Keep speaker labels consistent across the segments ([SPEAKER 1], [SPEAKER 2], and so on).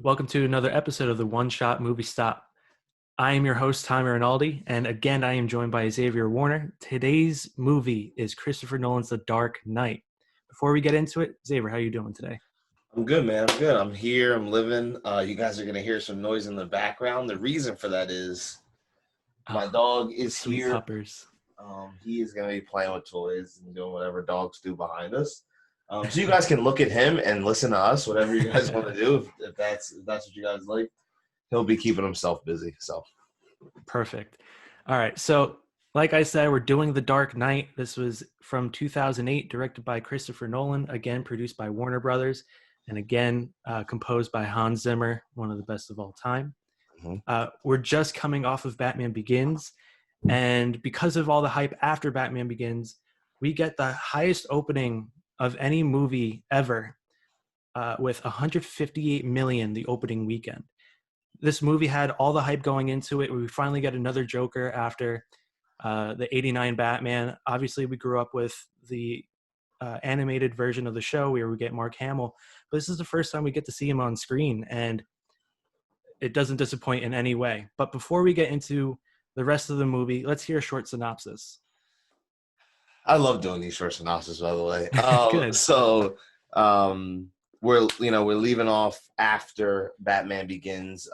[SPEAKER 1] Welcome to another episode of the One Shot Movie Stop. I am your host, Tom Rinaldi, and again, I am joined by Xavier Warner. Today's movie is Christopher Nolan's The Dark Knight. Before we get into it, Xavier, how are you doing today?
[SPEAKER 2] I'm good, man. I'm good. I'm here. I'm living. You guys are going to hear some noise in the background. The reason for that is my dog is
[SPEAKER 1] Sweet
[SPEAKER 2] here.
[SPEAKER 1] puppers.
[SPEAKER 2] He is going to be playing with toys and doing whatever dogs do behind us. So you guys can look at him and listen to us, whatever you guys want to do. If that's what you guys like, he'll be keeping himself busy. So
[SPEAKER 1] Perfect. All right. So, like I said, we're doing The Dark Knight. This was from 2008, directed by Christopher Nolan, again produced by Warner Brothers, and again composed by Hans Zimmer, one of the best of all time. We're just coming off of Batman Begins, and because of all the hype after Batman Begins, we get the highest opening of any movie ever, with 158 million the opening weekend. This movie had all the hype going into it. We finally get another Joker after the 89 Batman. Obviously, we grew up with the animated version of the show where we get Mark Hamill, but this is the first time we get to see him on screen, and it doesn't disappoint in any way. But before we get into the rest of the movie, let's hear a short synopsis.
[SPEAKER 2] I love doing these short synopses, by the way.
[SPEAKER 1] Good.
[SPEAKER 2] So we're leaving off after Batman Begins.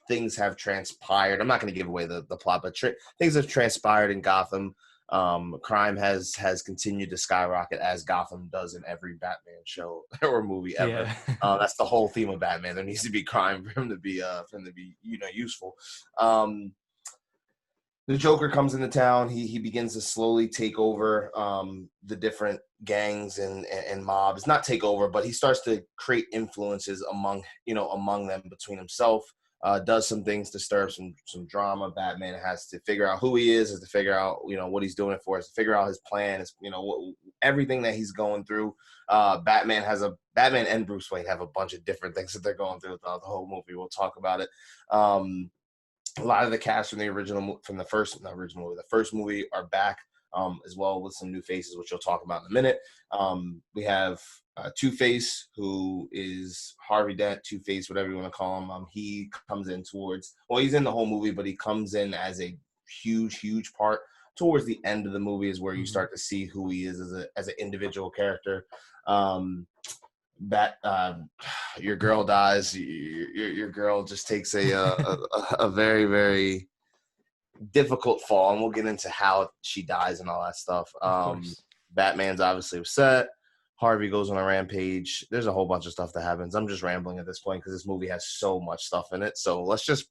[SPEAKER 2] Things have transpired. I'm not going to give away the plot, but things have transpired in Gotham. Crime has continued to skyrocket, as Gotham does in every Batman show or movie ever.
[SPEAKER 1] Yeah.
[SPEAKER 2] That's the whole theme of Batman. There needs to be crime for him to be useful. The Joker comes into town. He begins to slowly take over the different gangs and mobs. Not take over, but he starts to create influences among them between himself. Does some things to stir up some drama. Batman has to figure out who he is, has to figure out what he's doing it for, has to figure out his plan, is everything that he's going through. Batman and Bruce Wayne have a bunch of different things that they're going through throughout the whole movie. We'll talk about it. A lot of the cast from the first movie are back, as well, with some new faces, which you'll talk about in a minute. We have Two-Face, who is Harvey Dent, Two-Face, whatever you want to call him. He comes in he's in the whole movie, but he comes in as a huge part. Towards the end of the movie is where you start to see who he is as an individual character. Your girl dies. Your girl just takes a very, very difficult fall, and we'll get into how she dies and all that stuff. Batman's obviously upset. Harvey goes on a rampage. There's a whole bunch of stuff that happens. I'm just rambling at this point because this movie has so much stuff in it. So let's just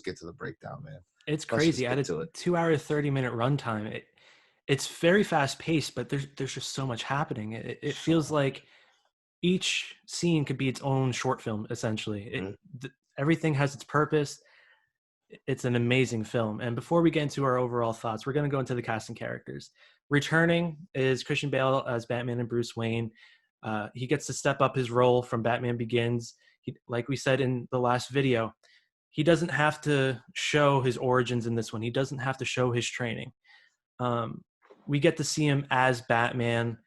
[SPEAKER 2] get to the breakdown, man.
[SPEAKER 1] It's crazy. At a 2 hour 30-minute runtime, it's very fast paced, but there's just so much happening. It feels like each scene could be its own short film, essentially. Everything has its purpose. It's an amazing film. And before we get into our overall thoughts, we're going to go into the cast and characters. Returning is Christian Bale as Batman and Bruce Wayne. He gets to step up his role from Batman Begins. Like we said in the last video, he doesn't have to show his origins in this one. He doesn't have to show his training. We get to see him as Batman,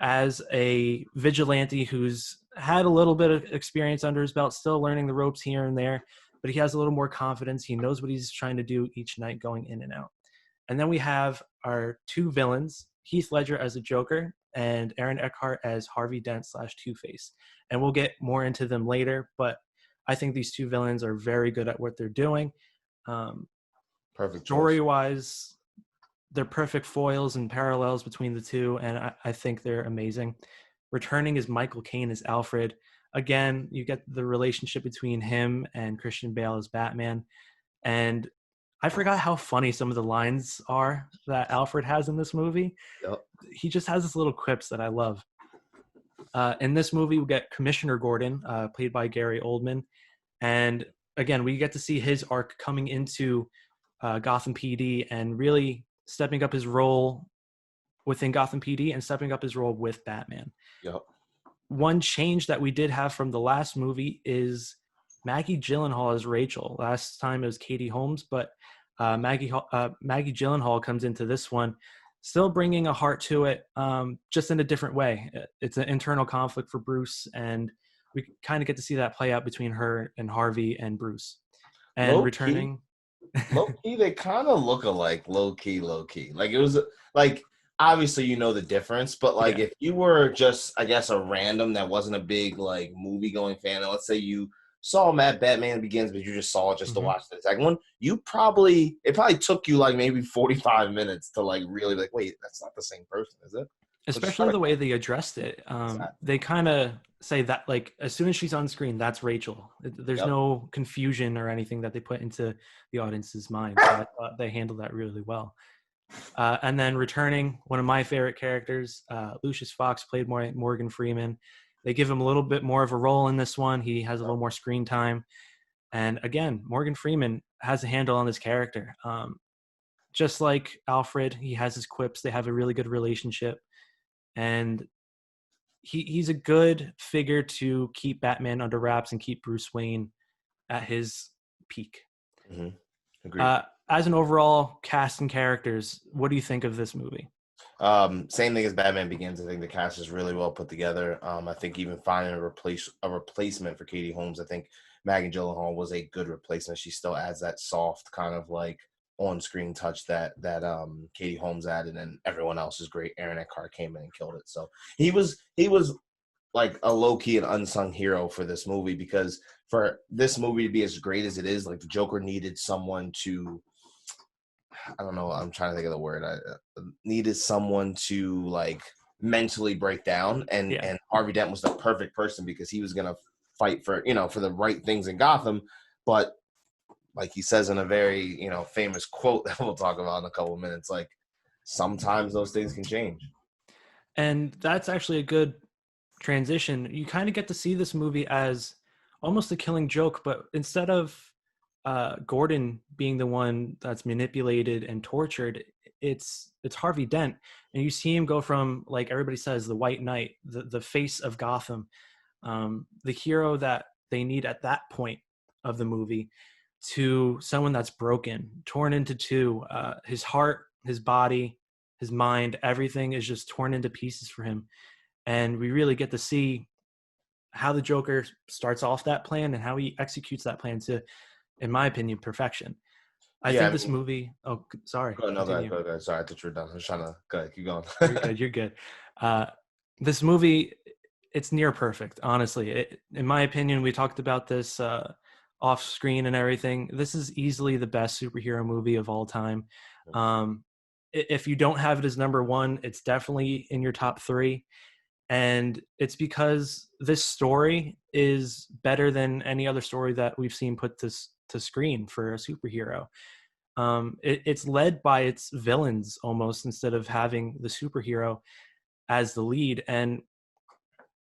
[SPEAKER 1] as a vigilante who's had a little bit of experience under his belt, still learning the ropes here and there, but he has a little more confidence. He knows what he's trying to do each night going in and out. And then we have our two villains, Heath Ledger as a Joker and Aaron Eckhart as Harvey Dent / Two-Face. And we'll get more into them later, but I think these two villains are very good at what they're doing.
[SPEAKER 2] Perfect.
[SPEAKER 1] Story-wise, they're perfect foils and parallels between the two, and I think they're amazing. Returning is Michael Caine as Alfred. Again, you get the relationship between him and Christian Bale as Batman. And I forgot how funny some of the lines are that Alfred has in this movie.
[SPEAKER 2] Yep.
[SPEAKER 1] He just has this little quips that I love. In this movie, we get Commissioner Gordon, played by Gary Oldman. And again, we get to see his arc coming into Gotham PD and really stepping up his role within Gotham PD and stepping up his role with Batman.
[SPEAKER 2] Yep.
[SPEAKER 1] One change that we did have from the last movie is Maggie Gyllenhaal as Rachel. Last time it was Katie Holmes, but Maggie Gyllenhaal comes into this one, still bringing a heart to it, just in a different way. It's an internal conflict for Bruce, and we kind of get to see that play out between her and Harvey and Bruce. And
[SPEAKER 2] Low key,
[SPEAKER 1] returning,
[SPEAKER 2] low key, they kind of look alike. Low key, low key. Like it was like obviously you know the difference, but like
[SPEAKER 1] yeah,
[SPEAKER 2] if you were just I guess a random that wasn't a big like movie going fan, and let's say you saw Matt Batman Begins, but you just saw it just to
[SPEAKER 1] hmm
[SPEAKER 2] watch the second one, it probably took you like maybe 45 minutes to like really like wait, that's not the same person, is it? Which is
[SPEAKER 1] especially
[SPEAKER 2] kind of
[SPEAKER 1] the way they addressed it.
[SPEAKER 2] sad.
[SPEAKER 1] They kind of say that like as soon as she's on screen, that's Rachel. There's
[SPEAKER 2] Yep.
[SPEAKER 1] no confusion or anything that they put into the audience's mind. So I thought they handled that really well. And then returning, one of my favorite characters, Lucius Fox, played Morgan Freeman. They give him a little bit more of a role in this one. He has a little more screen time. And again, Morgan Freeman has a handle on this character. Just like Alfred, he has his quips. They have a really good relationship. And he's a good figure to keep Batman under wraps and keep Bruce Wayne at his peak.
[SPEAKER 2] Hmm. Agreed.
[SPEAKER 1] As an overall cast and characters, what do you think of this movie?
[SPEAKER 2] Same thing as Batman Begins. I think the cast is really well put together. I think even finding a replacement for Katie Holmes, I think Maggie Gyllenhaal was a good replacement. She still adds that soft kind of like on-screen touch that Katie Holmes added, and everyone else is great. Aaron Eckhart came in and killed it. So he was like a low-key and unsung hero for this movie, because for this movie to be as great as it is, like the Joker needed someone to, I don't know, I'm trying to think of the word. I needed someone to like mentally break down, and
[SPEAKER 1] Yeah.
[SPEAKER 2] and Harvey Dent was the perfect person because he was gonna fight for for the right things in Gotham, but like he says in a very famous quote that we'll talk about in a couple of minutes, like sometimes those things can change.
[SPEAKER 1] And that's actually a good transition. You kind of get to see this movie as almost a killing joke, but instead of Gordon being the one that's manipulated and tortured, it's Harvey Dent, and you see him go from, like everybody says, the White Knight, the face of Gotham, the hero that they need at that point of the movie, to someone that's broken, torn into two. His heart, his body, his mind, everything is just torn into pieces for him. And we really get to see how the Joker starts off that plan and how he executes that plan to, in my opinion, perfection. I
[SPEAKER 2] Yeah,
[SPEAKER 1] think
[SPEAKER 2] I
[SPEAKER 1] this
[SPEAKER 2] mean,
[SPEAKER 1] movie. Oh, sorry.
[SPEAKER 2] go, no, go ahead,
[SPEAKER 1] Continue.
[SPEAKER 2] go ahead, go ahead. Sorry, I thought you were done. I was trying to go ahead, keep going.
[SPEAKER 1] You're good. You're good. Uh, this movie, it's near perfect. Honestly, in my opinion, we talked about this off screen and everything. This is easily the best superhero movie of all time. Um, if you don't have it as number one, it's definitely in your top three. And it's because this story is better than any other story that we've seen put to screen for a superhero. It's led by its villains almost, instead of having the superhero as the lead. And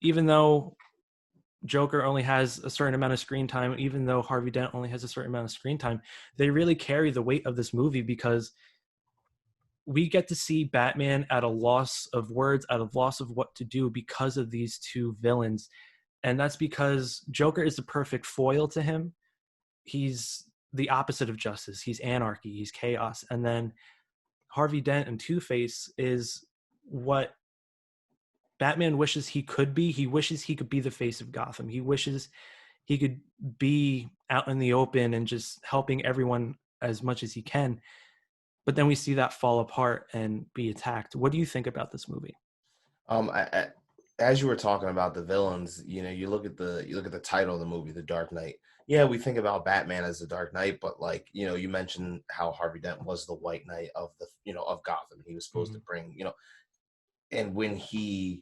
[SPEAKER 1] even though Joker only has a certain amount of screen time, even though Harvey Dent only has a certain amount of screen time, they really carry the weight of this movie, because we get to see Batman at a loss of words, at a loss of what to do because of these two villains. And that's because Joker is the perfect foil to him. He's the opposite of justice. He's anarchy, he's chaos. And then Harvey Dent and Two-Face is what Batman wishes he could be. He wishes he could be the face of Gotham. He wishes he could be out in the open and just helping everyone as much as he can. But then we see that fall apart and be attacked. What do you think about this movie?
[SPEAKER 2] I, as you were talking about the villains, you look at the title of the movie, The Dark Knight. Yeah, we think about Batman as the Dark Knight, but like you mentioned how Harvey Dent was the White Knight of of Gotham. He was supposed to
[SPEAKER 1] Mhm.
[SPEAKER 2] bring and when he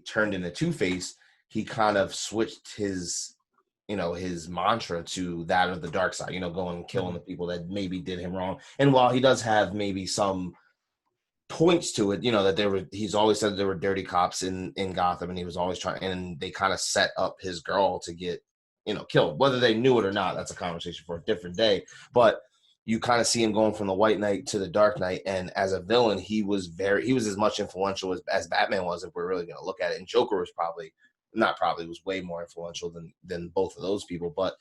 [SPEAKER 2] turned into Two Face, he kind of switched his mantra to that of the dark side. Going and killing
[SPEAKER 1] Mhm.
[SPEAKER 2] the people that maybe did him wrong. And while he does have maybe some points to it, that he's always said there were dirty cops in Gotham, and he was always trying, and they kind of set up his girl to get killed, whether they knew it or not. That's a conversation for a different day. But you kind of see him going from the White Knight to the Dark Knight, and as a villain, he was as much influential as Batman was, if we're really going to look at it. And Joker was probably not probably was way more influential than both of those people. But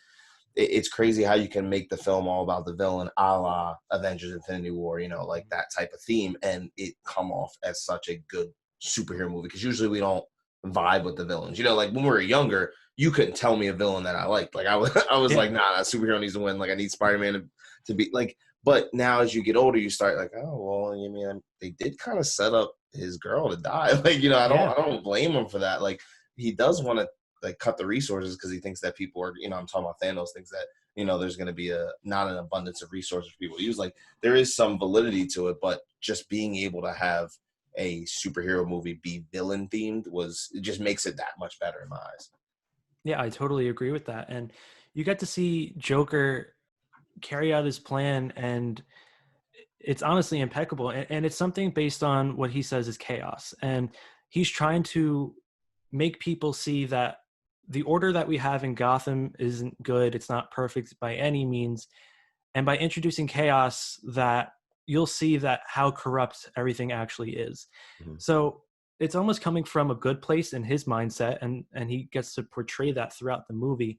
[SPEAKER 2] it's crazy how you can make the film all about the villain, a la Avengers Infinity War, like that type of theme, and it come off as such a good superhero movie, because usually we don't vibe with the villains. You know, like when we were younger, you couldn't tell me a villain that I liked. Like I was, I was
[SPEAKER 1] Yeah.
[SPEAKER 2] like, nah, that superhero needs to win. Like I need Spider-Man to be like. But now as you get older, you start like, oh well, I mean, they did kind of set up his girl to die. Like you know,
[SPEAKER 1] Yeah.
[SPEAKER 2] I don't blame him for that. Like he does want to like cut the resources because he thinks that people are, you know, I'm talking about Thanos thinks that, you know, there's going to be a not an abundance of resources for people to use. Like there is some validity to it, but just being able to have a superhero movie be villain themed was, it just makes it that much better in my eyes.
[SPEAKER 1] Yeah, I totally agree with that. And you get to see Joker carry out his plan, and it's honestly impeccable. And it's something based on what he says is chaos. And he's trying to make people see that the order that we have in Gotham isn't good. It's not perfect by any means. And by introducing chaos, that you'll see that how corrupt everything actually is.
[SPEAKER 2] Mhm.
[SPEAKER 1] So it's almost coming from a good place in his mindset, and he gets to portray that throughout the movie.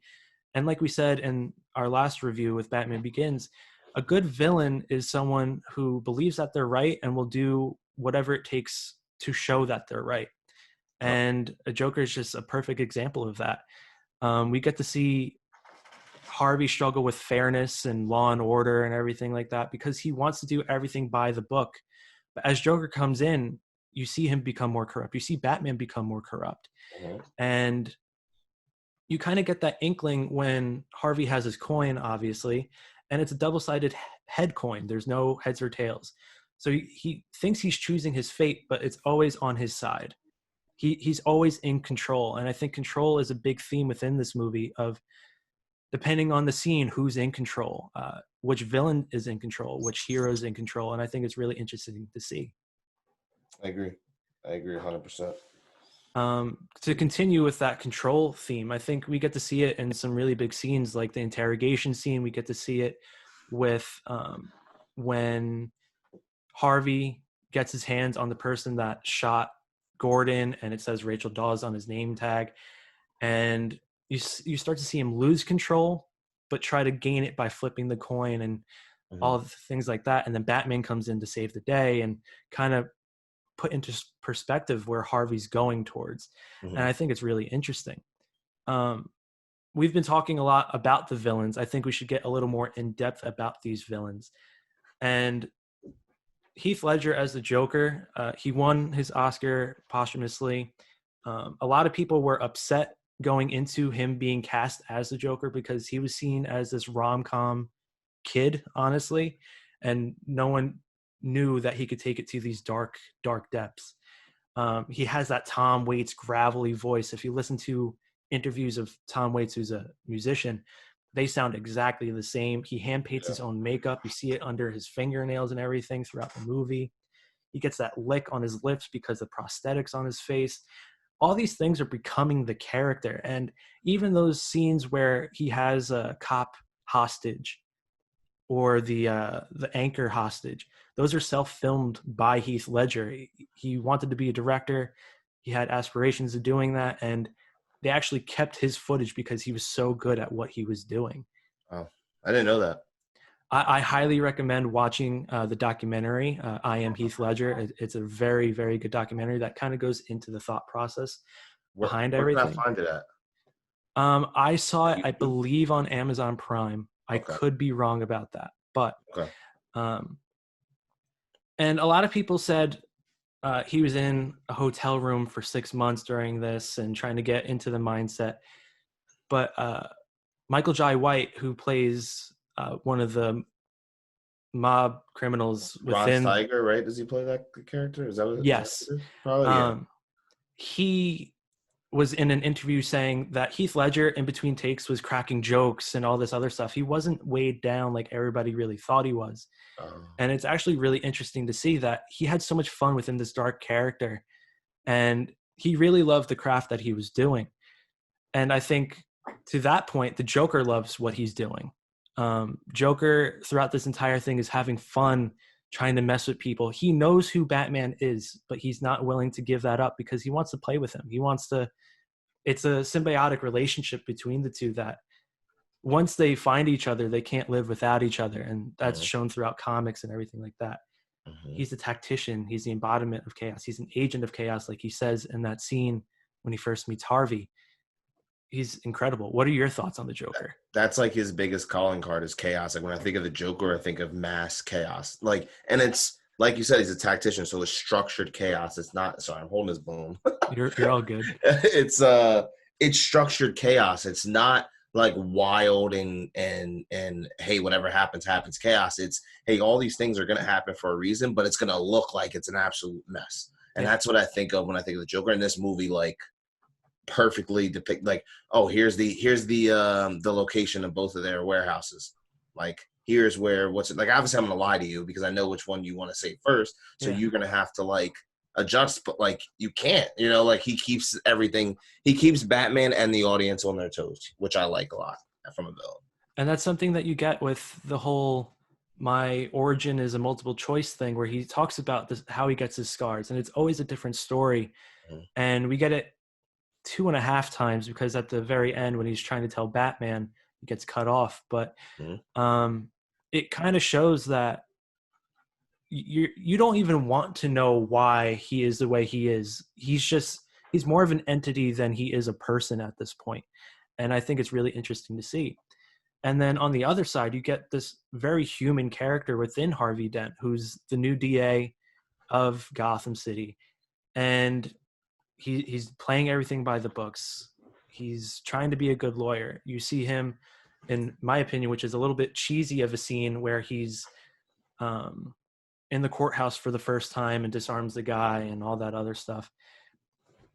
[SPEAKER 1] And like we said in our last review with Batman Begins, a good villain is someone who believes that they're right and will do whatever it takes to show that they're right.
[SPEAKER 2] Yep.
[SPEAKER 1] And a Joker is just a perfect example of that. We get to see Harvey struggle with fairness and law and order and everything like that because he wants to do everything by the book. But as Joker comes in, you see him become more corrupt. You see Batman become more corrupt.
[SPEAKER 2] Mhm.
[SPEAKER 1] And you kind of get that inkling when Harvey has his coin, obviously, and it's a double-sided head coin. There's no heads or tails. So he thinks he's choosing his fate, but it's always on his side. He's always in control. And I think control is a big theme within this movie of, depending on the scene, who's in control, which villain is in control, which hero is in control. And I think it's really interesting to see.
[SPEAKER 2] I agree. I agree 100%.
[SPEAKER 1] To continue with that control theme, I think we get to see it in some really big scenes, like the interrogation scene. We get to see it with when Harvey gets his hands on the person that shot Gordon, and it says Rachel Dawes on his name tag, and you start to see him lose control, but try to gain it by flipping the coin and
[SPEAKER 2] Mhm.
[SPEAKER 1] all the things like that. And then Batman comes in to save the day and kind of put into perspective where Harvey's going towards. And
[SPEAKER 2] Mhm.
[SPEAKER 1] I think it's really interesting. Um, we've been talking a lot about the villains. I think we should get a little more in depth about these villains. And Heath Ledger as the Joker, he won his Oscar posthumously. A lot of people were upset going into him being cast as the Joker because he was seen as this rom-com kid, honestly, and no one knew that he could take it to these dark, dark depths. He has that Tom Waits gravelly voice. If you listen to interviews of Tom Waits, who's a musician, they sound exactly the same. He hand paints
[SPEAKER 2] Yeah.
[SPEAKER 1] his own makeup. You see it under his fingernails and everything throughout the movie. He gets that lick on his lips because of prosthetics on his face. All these things are becoming the character. And even those scenes where he has a cop hostage or the anchor hostage, those are self-filmed by Heath Ledger. He wanted to be a director. He had aspirations of doing that, and they actually kept his footage because he was so good at what he was doing.
[SPEAKER 2] Wow. I didn't know that.
[SPEAKER 1] I highly recommend watching the documentary, I Am Heath Ledger. It's a very, very good documentary that kind of goes into the thought process behind
[SPEAKER 2] Where can I
[SPEAKER 1] everything.
[SPEAKER 2] find it at?
[SPEAKER 1] I saw it, I
[SPEAKER 2] YouTube?
[SPEAKER 1] believe, on Amazon Prime. I
[SPEAKER 2] Okay.
[SPEAKER 1] could be wrong about that, but
[SPEAKER 2] Okay.
[SPEAKER 1] um, and a lot of people said he was in a hotel room for 6 months during this and trying to get into the mindset. But Michael Jai White, who plays one of the mob criminals
[SPEAKER 2] Bronze
[SPEAKER 1] within,
[SPEAKER 2] Tiger, right? Does he play that character? Is that
[SPEAKER 1] yes,
[SPEAKER 2] what it is? Probably, yeah.
[SPEAKER 1] um, he was in an interview saying that Heath Ledger in between takes was cracking jokes and all this other stuff. He wasn't weighed down like everybody really thought he was.
[SPEAKER 2] Um,
[SPEAKER 1] And it's actually really interesting to see that he had so much fun within this dark character, and he really loved the craft that he was doing. And I think to that point, the Joker loves what he's doing. Joker throughout this entire thing is having fun trying to mess with people. He knows who Batman is, but he's not willing to give that up because he wants to play with him. He wants to, it's a symbiotic relationship between the two that once they find each other, they can't live without each other. And that's
[SPEAKER 2] mhm,
[SPEAKER 1] shown throughout comics and everything like that.
[SPEAKER 2] mhm.
[SPEAKER 1] He's a tactician. He's the embodiment of chaos. He's an agent of chaos, like he says in that scene when he first meets Harvey. He's incredible. What are your thoughts on the Joker?
[SPEAKER 2] That's like his biggest calling card is chaos. Like when I think of the Joker, I think of mass chaos. Like, and it's like you said, he's a tactician, so it's structured chaos. It's not. Sorry, I'm holding his bone.
[SPEAKER 1] You're all good.
[SPEAKER 2] It's structured chaos. It's not like wild and hey, whatever happens chaos. It's hey, all these things are gonna happen for a reason, but it's gonna look like it's an absolute mess. And that's what I think of when I think of the Joker in this movie. Like perfectly depict, like, oh, here's the location of both of their warehouses. Like here's where what's it like. Obviously, I'm gonna lie to you because I know which one you want to say first. So you're gonna have to like adjust, but like you can't, like he keeps everything. He keeps Batman and the audience on their toes, which I like a lot from a villain.
[SPEAKER 1] And that's something that you get with the whole my origin is a multiple choice thing, where he talks about this, how he gets his scars, and it's always a different story.
[SPEAKER 2] Mm-hmm.
[SPEAKER 1] And we get it 2.5 times because at the very end when he's trying to tell Batman, he gets cut off. But it kind of shows that you don't even want to know why he is the way he is. He's more of an entity than he is a person at this point. And I think it's really interesting to see. And then on the other side, you get this very human character within Harvey Dent, who's the new DA of Gotham City. And he's playing everything by the books. He's trying to be a good lawyer. You see him, in my opinion, which is a little bit cheesy of a scene where he's in the courthouse for the first time and disarms the guy and all that other stuff.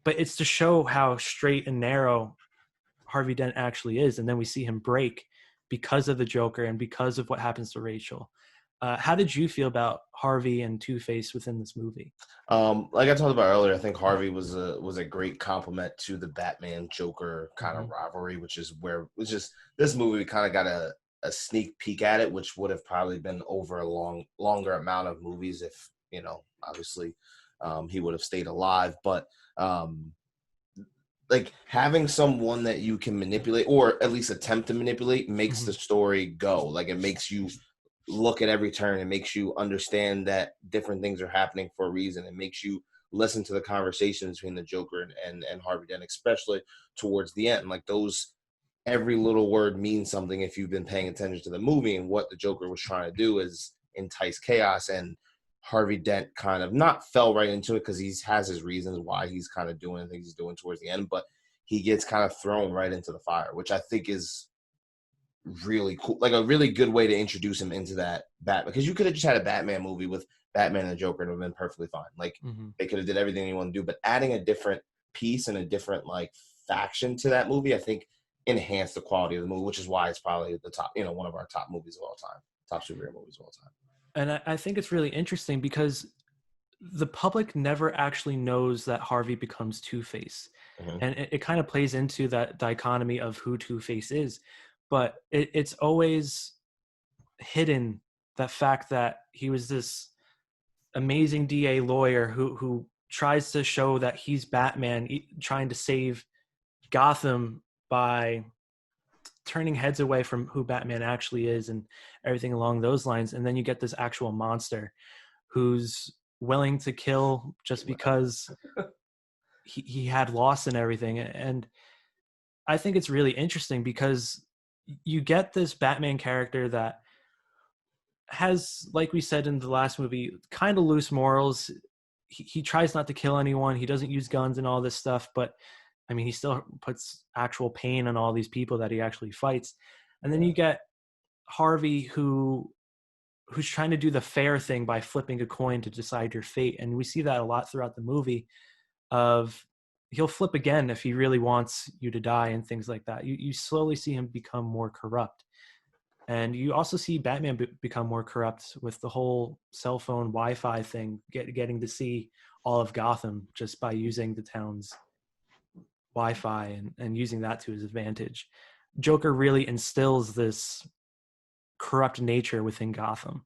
[SPEAKER 1] But it's to show how straight and narrow Harvey Dent actually is. And then we see him break because of the Joker and because of what happens to Rachel. How did you feel about Harvey and Two-Face within this movie?
[SPEAKER 2] Like I talked about earlier, I think Harvey was a great compliment to the Batman Joker kind of rivalry, which is this movie kind of got a sneak peek at it, which would have probably been over a longer amount of movies if, obviously he would have stayed alive. But like having someone that you can manipulate or at least attempt to manipulate makes the story go. Like it makes you look at every turn. It makes you understand that different things are happening for a reason. It makes you listen to the conversations between the Joker and Harvey Dent, especially towards the end. Like those, every little word means something if you've been paying attention to the movie. And what the Joker was trying to do is entice chaos. And Harvey Dent kind of not fell right into it because he has his reasons why he's kind of doing the things he's doing towards the end, but he gets kind of thrown right into the fire, which I think is really cool, like a really good way to introduce him into that Batman, because you could have just had a Batman movie with Batman and the Joker and it would have been perfectly fine. Like they could have did everything they want to do, but adding a different piece and a different like faction to that movie, I think enhanced the quality of the movie, which is why it's probably the top, one of our top movies of all time, top superhero movies of all time.
[SPEAKER 1] And I think it's really interesting because the public never actually knows that Harvey becomes Two-Face. And it kind of plays into that dichotomy of who Two-Face is. But it's always hidden, that fact that he was this amazing DA lawyer who tries to show that he's Batman, trying to save Gotham by turning heads away from who Batman actually is and everything along those lines. And then you get this actual monster who's willing to kill just because he had loss and everything. And I think it's really interesting because you get this Batman character that has, like we said in the last movie, kind of loose morals. He tries not to kill anyone. He doesn't use guns and all this stuff, but I mean, he still puts actual pain on all these people that he actually fights. And then you get Harvey who's trying to do the fair thing by flipping a coin to decide your fate. And we see that a lot throughout the movie of he'll flip again if he really wants you to die and things like that. You slowly see him become more corrupt. And you also see Batman become more corrupt with the whole cell phone Wi-Fi thing, getting to see all of Gotham just by using the town's Wi-Fi and using that to his advantage. Joker really instills this corrupt nature within Gotham.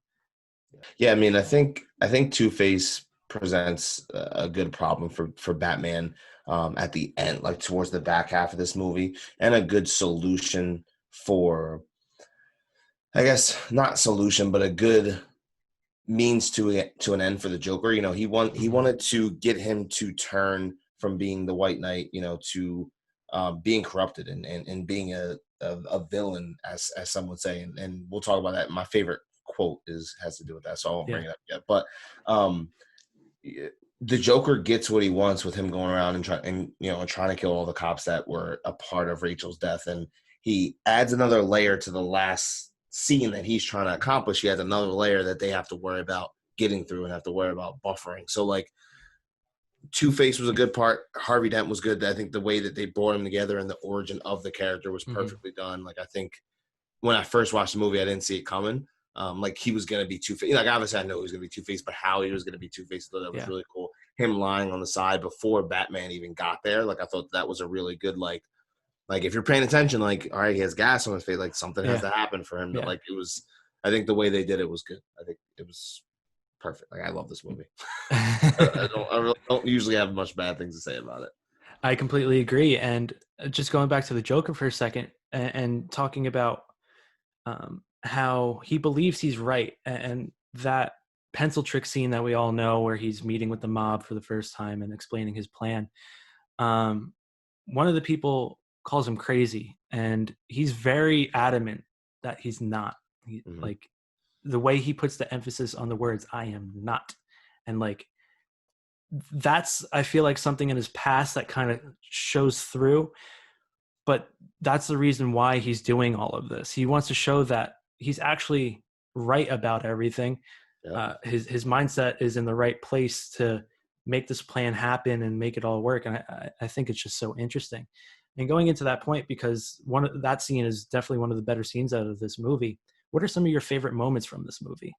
[SPEAKER 2] Yeah, I mean, I think Two-Face presents a good problem for Batman at the end, like towards the back half of this movie, and a good solution for, I guess, not solution, but a good means to an end for the Joker. He wanted to get him to turn from being the White Knight, to being corrupted and being a villain, as some would say, and we'll talk about that. My favorite quote has to do with that, so I won't
[SPEAKER 1] Yeah.
[SPEAKER 2] bring it up yet. But um, the Joker gets what he wants with him going around and trying to kill all the cops that were a part of Rachel's death, and he adds another layer to the last scene that he's trying to accomplish. He adds another layer that they have to worry about getting through and have to worry about buffering. So like Two-Face was a good part. Harvey Dent was good. I think the way that they brought him together and the origin of the character was perfectly done. Like I think when I first watched the movie, I didn't see it coming. Like he was gonna be Two-Face. Like obviously I know he was gonna be Two-Face, but how he was gonna be Two-Face, I thought that was really cool. Him lying on the side before Batman even got there. Like I thought that was a really good like if you're paying attention, like all right, he has gas on his face, like something has to happen for him. Like it was. I think the way they did it was good. I think it was perfect. Like I love this movie. I don't usually have much bad things to say about it.
[SPEAKER 1] I completely agree. And just going back to the Joker for a second and talking about how he believes he's right, and that pencil trick scene that we all know where he's meeting with the mob for the first time and explaining his plan. One of the people calls him crazy, and he's very adamant that he's not. Like the way he puts the emphasis on the words "I am not," and like that's, I feel like, something in his past that kind of shows through. But that's the reason why he's doing all of this. He wants to show that he's actually right about everything. His mindset is in the right place to make this plan happen and make it all work. And I think it's just so interesting. And going into that point, because that scene is definitely one of the better scenes out of this movie. What are some of your favorite moments from this movie?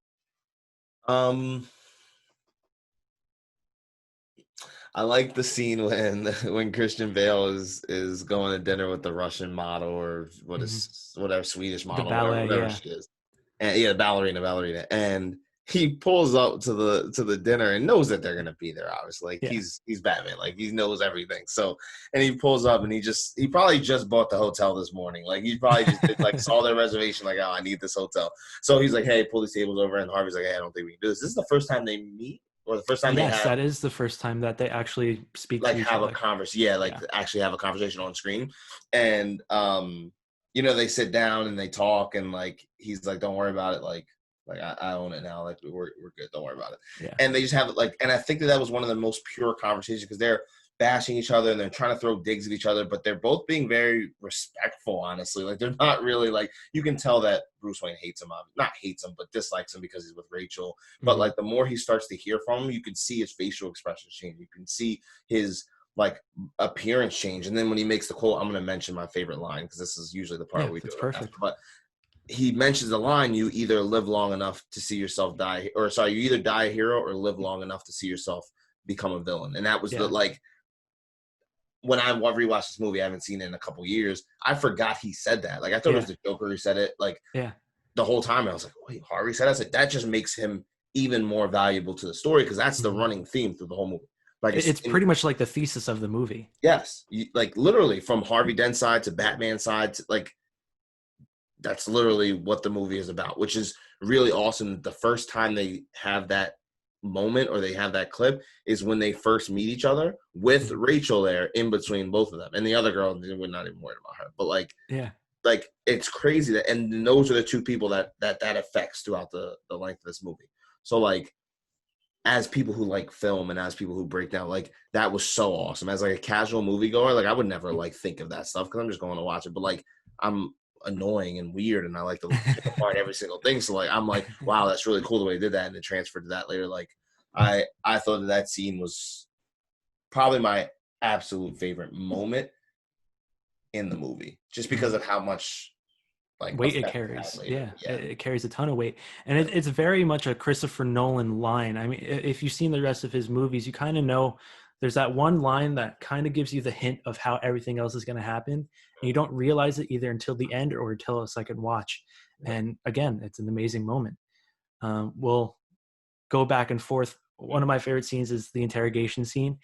[SPEAKER 2] I like the scene when Christian Bale is going to dinner with the Russian model or whatever Swedish model, whatever she is, and ballerina, and he pulls up to the dinner and knows that they're gonna be there. Obviously, like he's Batman, like he knows everything. So, and he pulls up and he probably just bought the hotel this morning. Like he probably just like saw their reservation, like, oh, I need this hotel. So he's like, hey, pull these tables over, and Harvey's like, hey, I don't think we can do this. This is the first time they meet. Or the first time
[SPEAKER 1] that is the first time that they actually speak to each other.
[SPEAKER 2] A conversation. Actually have a conversation on screen. And they sit down and they talk, and like he's like, don't worry about it, like I own it now, like we're good, don't worry about it. And they just have it, like, and I think that was one of the most pure conversations, because they're bashing each other and they're trying to throw digs at each other, but they're both being very respectful, honestly. Like they're not really, like, you can tell that Bruce Wayne hates him, not hates him, but dislikes him because he's with Rachel. But like the more he starts to hear from him, you can see his facial expressions change, you can see his like appearance change. And then when he makes the quote, I'm going to mention my favorite line, because this is usually the part we do it perfect after, but he mentions the line, you either live long enough to see yourself die, or sorry, you either die a hero or live long enough to see yourself become a villain. And that was the, like, when I rewatched this movie, I haven't seen it in a couple years, I forgot he said that. Like, I thought it was the Joker who said it, like, the whole time. I was like, wait, Harvey said that? I was like, that just makes him even more valuable to the story, because that's the running theme through the whole movie. Like,
[SPEAKER 1] it's pretty much like the thesis of the movie.
[SPEAKER 2] Yes. Like, literally, from Harvey Dent's side to Batman's side, to, like, that's literally what the movie is about, which is really awesome. The first time they have that moment, or they have that clip, is when they first meet each other with Rachel there in between both of them, and the other girl, we're not even worried about her, but like it's crazy that, and those are the two people that affects throughout the length of this movie. So like, as people who like film and as people who break down, like, that was so awesome. As like a casual moviegoer, like I would never like think of that stuff because I'm just going to watch it, but like I'm annoying and weird and I like to pick apart every single thing. So like I'm like, wow, that's really cool the way they did that, and then transferred to that later. Like I thought that scene was probably my absolute favorite moment in the movie, just because of how much like
[SPEAKER 1] weight it carries. It carries a ton of weight, and it's very much a Christopher Nolan line. I mean, if you've seen the rest of his movies, you kind of know there's that one line that kind of gives you the hint of how everything else is going to happen, and you don't realize it either until the end or until a second watch. And again, it's an amazing moment. We'll go back and forth. One of my favorite scenes is the interrogation scene.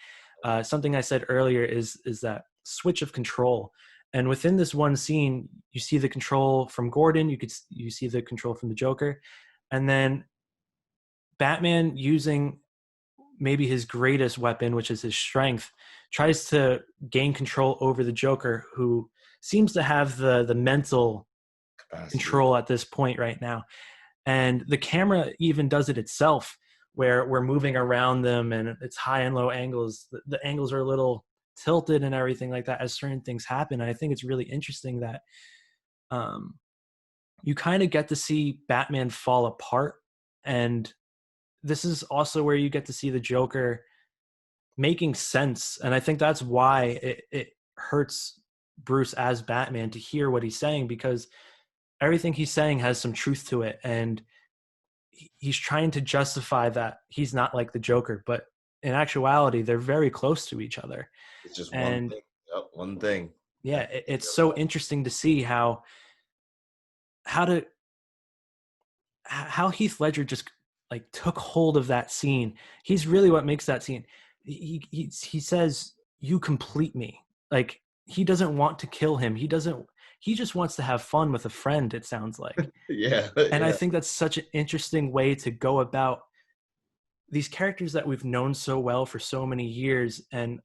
[SPEAKER 1] Something I said earlier is that switch of control. And within this one scene, you see the control from Gordon, you see the control from the Joker, and then Batman using maybe his greatest weapon, which is his strength, tries to gain control over the Joker, who seems to have the mental
[SPEAKER 2] Capacity.
[SPEAKER 1] control at this point right now. And the camera even does it itself, where we're moving around them and it's high and low angles. The angles are a little tilted and everything like that as certain things happen. And I think it's really interesting that you kind of get to see Batman fall apart. And this is also where you get to see the Joker making sense. And I think that's why it hurts Bruce as Batman to hear what he's saying, because everything he's saying has some truth to it. And he's trying to justify that he's not like the Joker, but in actuality, they're very close to each other.
[SPEAKER 2] It's just one
[SPEAKER 1] And
[SPEAKER 2] thing. Yep, one thing.
[SPEAKER 1] yeah, it's so interesting to see how Heath Ledger just like took hold of that scene. He's really what makes that scene. He says, "You complete me." Like, he doesn't want to kill him. He just wants to have fun with a friend, it sounds like.
[SPEAKER 2] Yeah.
[SPEAKER 1] And I think that's such an interesting way to go about these characters that we've known so well for so many years, and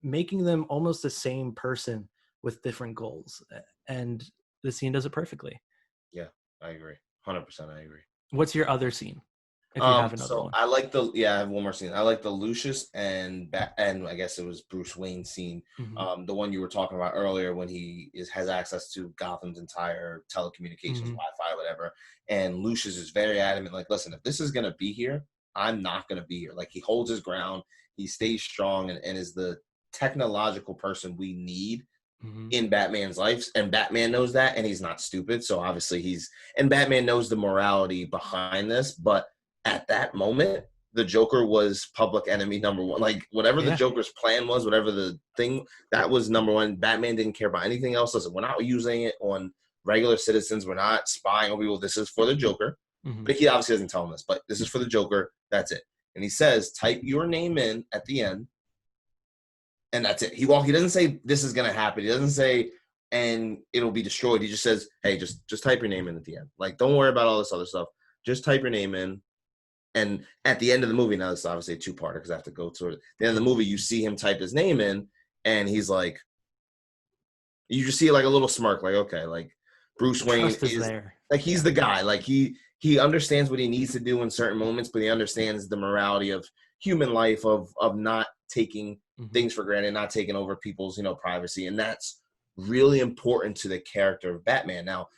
[SPEAKER 1] making them almost the same person with different goals. And the scene does it perfectly.
[SPEAKER 2] Yeah, I agree. 100%, I agree.
[SPEAKER 1] What's your other scene, if you have another
[SPEAKER 2] So
[SPEAKER 1] one?
[SPEAKER 2] I like I have one more scene. I like the Lucius and I guess it was Bruce Wayne scene.
[SPEAKER 1] Mm-hmm.
[SPEAKER 2] The one you were talking about earlier when he has access to Gotham's entire telecommunications,
[SPEAKER 1] Mm-hmm.
[SPEAKER 2] Wi-Fi, whatever. And Lucius is very adamant, like, listen, if this is gonna be here, I'm not gonna be here. Like, he holds his ground, he stays strong, and is the technological person we need
[SPEAKER 1] Mm-hmm.
[SPEAKER 2] in Batman's life, and Batman knows that, and he's not stupid. So obviously and Batman knows the morality behind this, but at that moment, the Joker was public enemy number one. Like, whatever the
[SPEAKER 1] Yeah.
[SPEAKER 2] Joker's plan was, whatever the thing, that was number one. Batman didn't care about anything else. Listen, we're not using it on regular citizens. We're not spying on people. This is for the Joker.
[SPEAKER 1] Mm-hmm.
[SPEAKER 2] But he obviously doesn't tell him this, but this is for the Joker. That's it. And he says, type your name in at the end, and that's it. He doesn't say this is gonna happen. He doesn't say and it'll be destroyed. He just says, hey, just type your name in at the end. Like, don't worry about all this other stuff. Just type your name in. And at the end of the movie, now this is obviously a two-parter because I have to go to it. At the end of the movie, you see him type his name in, and he's like, you just see like a little smirk, like, okay, like Bruce Wayne
[SPEAKER 1] Trust is there.
[SPEAKER 2] like, he's the guy. Like, he understands what he needs to do in certain moments, but he understands the morality of human life, of not taking things for granted, not taking over people's, privacy. And that's really important to the character of Batman. Now,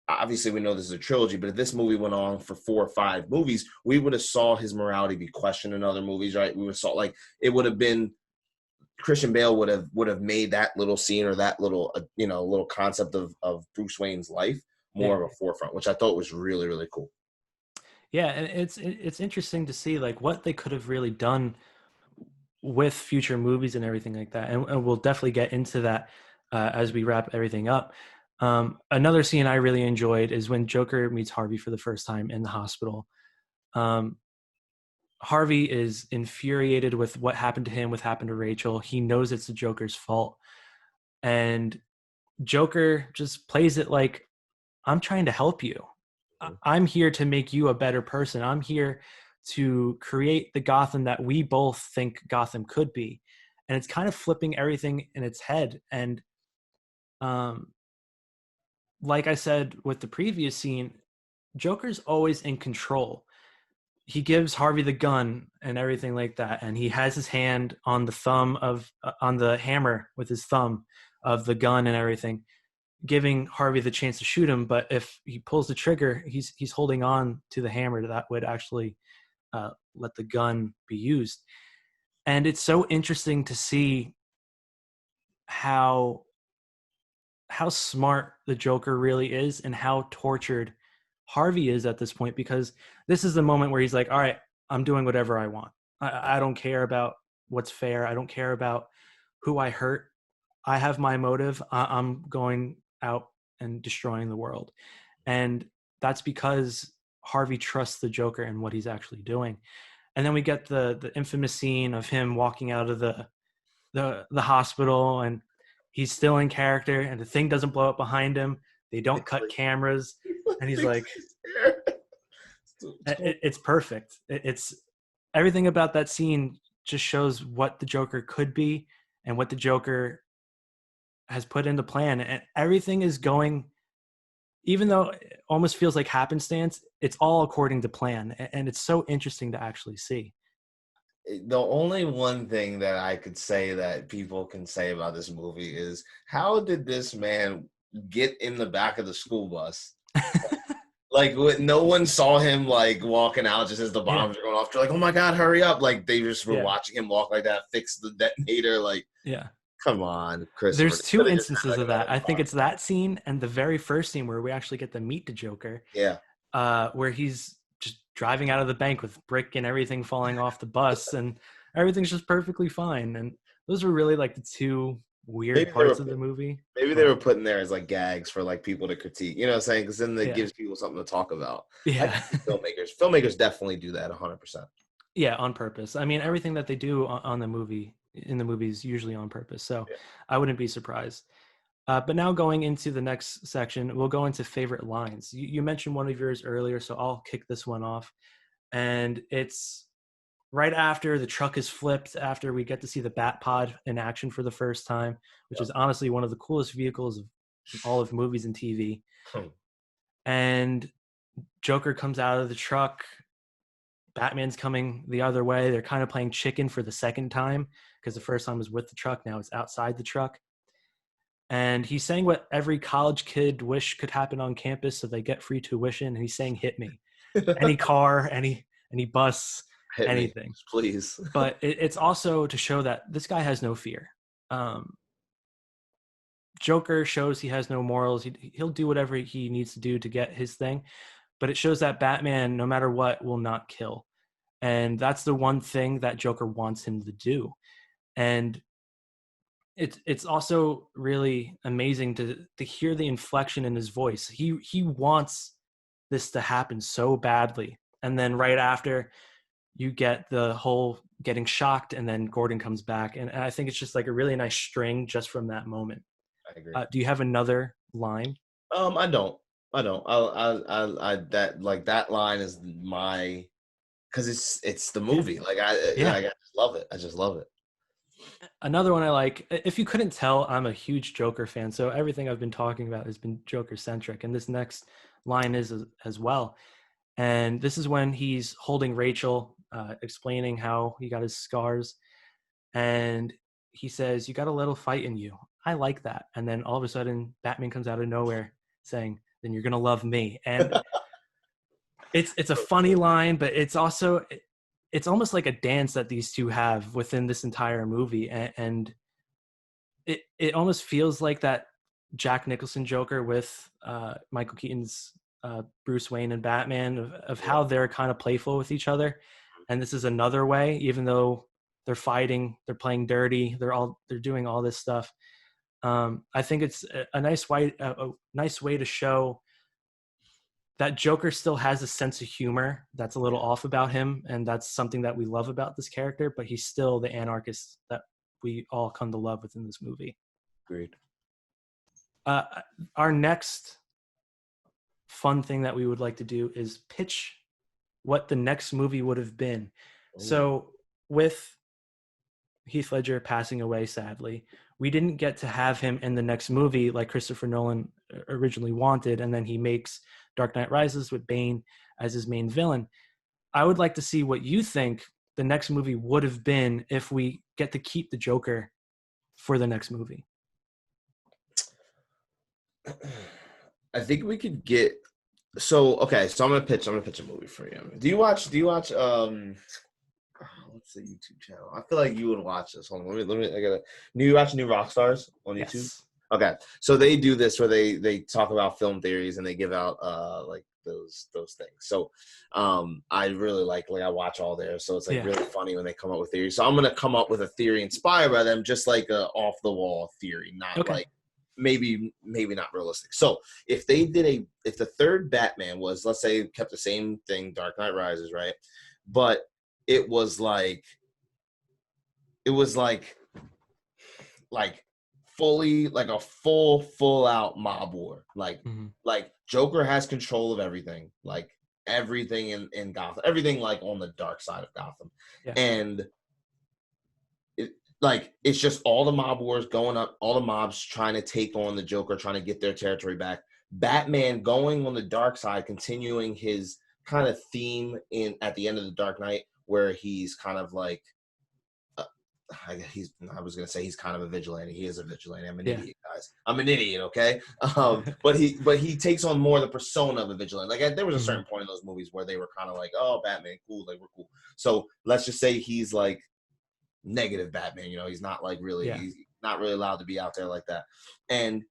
[SPEAKER 2] obviously we know this is a trilogy, but if this movie went on for 4 or 5 movies, we would have saw his morality be questioned in other movies, right? We would have saw, like, it would have been, Christian Bale would have made that little scene or that little, little concept of Bruce Wayne's life more of a forefront, which I thought was really, really cool.
[SPEAKER 1] Yeah, and it's interesting to see like what they could have really done with future movies and everything like that, and we'll definitely get into that as we wrap everything up. Another scene I really enjoyed is when Joker meets Harvey for the first time in the hospital. Harvey is infuriated with what happened to him, what happened to Rachel. He knows it's the Joker's fault, and Joker just plays it like, I'm trying to help you. I'm here to make you a better person. I'm here to create the Gotham that we both think Gotham could be. And it's kind of flipping everything in its head. And like I said with the previous scene, Joker's always in control. He gives Harvey the gun and everything like that. And he has his hand on the thumb on the hammer with his thumb of the gun and everything, giving Harvey the chance to shoot him. But if he pulls the trigger, he's holding on to the hammer that would actually let the gun be used. And it's so interesting to see how smart the Joker really is and how tortured Harvey is at this point, because this is the moment where he's like, all right, I'm doing whatever I want. I don't care about what's fair. I don't care about who I hurt. I have my motive. I'm going out and destroying the world. And that's because Harvey trusts the Joker and what he's actually doing. And then we get the infamous scene of him walking out of the hospital, and he's still in character, and the thing doesn't blow up behind him. They don't cut cameras, and he's like, it's perfect. It's everything about that scene just shows what the Joker could be and what the Joker has put into plan, and everything is going, even though it almost feels like happenstance, it's all according to plan, and it's so interesting to actually see.
[SPEAKER 2] The only one thing that I could say that people can say about this movie is, how did this man get in the back of the school bus? Like, no one saw him like walking out just as the
[SPEAKER 1] Yeah,
[SPEAKER 2] bombs are going off. They're like, "Oh my god, hurry up!" Like they just were
[SPEAKER 1] yeah,
[SPEAKER 2] watching him walk like that, fix the detonator. Like,
[SPEAKER 1] yeah.
[SPEAKER 2] come on, Christopher.
[SPEAKER 1] There's
[SPEAKER 2] They
[SPEAKER 1] two
[SPEAKER 2] could have just
[SPEAKER 1] instances
[SPEAKER 2] had like
[SPEAKER 1] of
[SPEAKER 2] a random
[SPEAKER 1] that. I think
[SPEAKER 2] bomb.
[SPEAKER 1] it's that scene and the very first scene where we actually get to meet the Joker,
[SPEAKER 2] Yeah,
[SPEAKER 1] where he's just driving out of the bank with brick and everything falling off the bus, and everything's just perfectly fine. And those were really like the two weird
[SPEAKER 2] maybe they were
[SPEAKER 1] parts of the movie.
[SPEAKER 2] maybe they
[SPEAKER 1] But
[SPEAKER 2] were putting there as like gags for like people to critique. You know what I'm saying? Because then that
[SPEAKER 1] yeah,
[SPEAKER 2] gives people something to talk about. I
[SPEAKER 1] yeah,
[SPEAKER 2] can see filmmakers definitely do that 100%.
[SPEAKER 1] yeah, on purpose. I mean, everything that they do on the movie in the movie is usually on purpose. So
[SPEAKER 2] Yeah.
[SPEAKER 1] I wouldn't be surprised. But now going into the next section, we'll go into favorite lines. You mentioned one of yours earlier, so I'll kick this one off. And it's right after the truck is flipped, after we get to see the Bat Pod in action for the first time, which is honestly one of the coolest vehicles of all of movies and TV.
[SPEAKER 2] Hmm.
[SPEAKER 1] And Joker comes out of the truck. Batman's coming the other way. They're kind of playing chicken for the second time because the first time was with the truck. Now it's outside the truck. And he's saying what every college kid wish could happen on campus so they get free tuition. And he's saying, hit me. Any car, any bus,
[SPEAKER 2] Hit me,
[SPEAKER 1] anything.
[SPEAKER 2] please.
[SPEAKER 1] But it's also to show that this guy has no fear. Um, Joker shows he has no morals. He'll do whatever he needs to do to get his thing. But it shows that Batman, no matter what, will not kill. And that's the one thing that Joker wants him to do. And it's also really amazing to hear the inflection in his voice. He wants this to happen so badly. And then right after, you get the whole getting shocked, and then Gordon comes back, and I think it's just like a really nice string just from that moment.
[SPEAKER 2] I agree.
[SPEAKER 1] Do you have another line?
[SPEAKER 2] I don't. I don't. I that like that line is my, because it's the
[SPEAKER 1] Yeah,
[SPEAKER 2] movie. Like
[SPEAKER 1] yeah.
[SPEAKER 2] I just love it. I just love it.
[SPEAKER 1] Another one I like. If you couldn't tell, I'm a huge Joker fan, so everything I've been talking about has been Joker centric, and this next line is as well. And this is when he's holding Rachel, explaining how he got his scars, and he says, "You got a little fight in you. I like that." And then all of a sudden, Batman comes out of nowhere saying, "Then you're gonna love me." And it's a funny line, but it's also it's almost like a dance that these two have within this entire movie, and it almost feels like that Jack Nicholson Joker with Michael Keaton's Bruce Wayne and Batman, of
[SPEAKER 2] Yeah,
[SPEAKER 1] how they're kind of playful with each other. And this is another way, even though they're fighting, they're playing dirty, they're doing all this stuff. I think it's a nice way to show that Joker still has a sense of humor that's a little off about him, and that's something that we love about this character. But he's still the anarchist that we all come to love within this movie.
[SPEAKER 2] agreed.
[SPEAKER 1] Uh, our next fun thing that we would like to do is pitch what the next movie would have been.
[SPEAKER 2] Ooh.
[SPEAKER 1] So, with Heath Ledger passing away, sadly, we didn't get to have him in the next movie like Christopher Nolan originally wanted, and then he makes Dark Knight Rises with Bane as his main villain. I would like to see what you think the next movie would have been if we get to keep the Joker for the next movie.
[SPEAKER 2] I think we could get, so okay, so I'm gonna pitch a movie for you. Do you watch what's the YouTube channel? I feel like you would watch this. Hold on, I gotta, do you watch New Rockstars on YouTube?
[SPEAKER 1] Yes.
[SPEAKER 2] Okay, so they do this where they talk about film theories and they give out like those things. So I really like I watch all theirs, so it's like
[SPEAKER 1] Yeah.
[SPEAKER 2] really funny when they come up with theories. So I'm gonna come up with a theory inspired by them, just like a off the wall theory, not
[SPEAKER 1] Okay.
[SPEAKER 2] like maybe not realistic. So if the third Batman was, let's say, kept the same thing, Dark Knight Rises, right? But it was like fully like a full out mob war. Like
[SPEAKER 1] Mm-hmm.
[SPEAKER 2] Joker has control of everything. Like everything in Gotham, everything like on the dark side of Gotham.
[SPEAKER 1] Yeah.
[SPEAKER 2] And like it's just all the mob wars going up, all the mobs trying to take on the Joker, trying to get their territory back. Batman going on the dark side, continuing his kind of theme in at the end of the Dark Knight, where he's kind of like, uh, I was gonna say he's kind of a vigilante. He is a vigilante. I'm an
[SPEAKER 1] Yeah.
[SPEAKER 2] idiot, guys. I'm an idiot, okay? But he takes on more the persona of a vigilante. Like there was a
[SPEAKER 1] Mhm.
[SPEAKER 2] certain point in those movies where they were kind of like, oh, Batman, cool, like we're cool. So let's just say he's like negative Batman. He's not like really,
[SPEAKER 1] Yeah.
[SPEAKER 2] he's not really allowed to be out there like that. And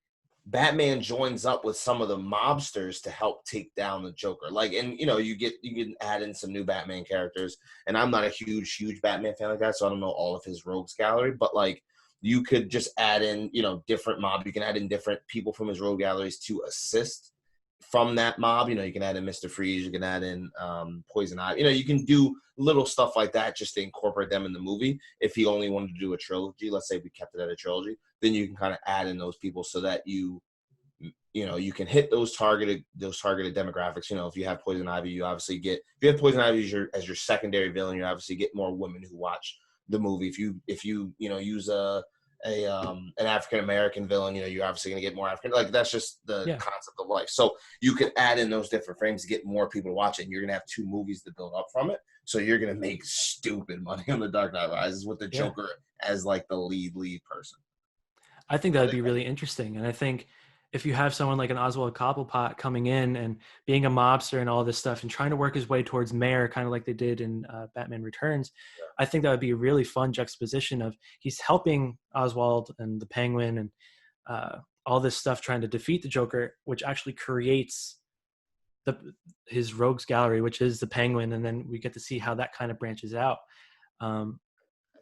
[SPEAKER 2] Batman joins up with some of the mobsters to help take down the Joker. Like, and you can add in some new Batman characters. And I'm not a huge Batman fan like that, so I don't know all of his rogues gallery. But like, you could just add in, different mob. You can add in different people from his rogue galleries to assist from that mob. You can add in Mr. Freeze. You can add in Poison Ivy. You can do little stuff like that just to incorporate them in the movie. If he only wanted to do a trilogy, let's say we kept it at a trilogy, then you can kind of add in those people so that you can hit those targeted demographics. If you have Poison Ivy, you obviously get, if you have Poison Ivy as your secondary villain, you obviously get more women who watch the movie. If you use an African American villain, you're obviously going to get more African. Like that's just the concept of life. So you could add in those different frames to get more people to watch it. And you're going to have 2 movies to build up from it. So you're going to make stupid money on The Dark Knight Rises with the Joker as like the lead person.
[SPEAKER 1] I think that would be really interesting. And I think if you have someone like an Oswald Cobblepot coming in and being a mobster and all this stuff and trying to work his way towards mayor, kind of like they did in Batman Returns, I think that would be a really fun juxtaposition of he's helping Oswald and the Penguin and all this stuff trying to defeat the Joker, which actually creates his rogues gallery, which is the Penguin. And then we get to see how that kind of branches out.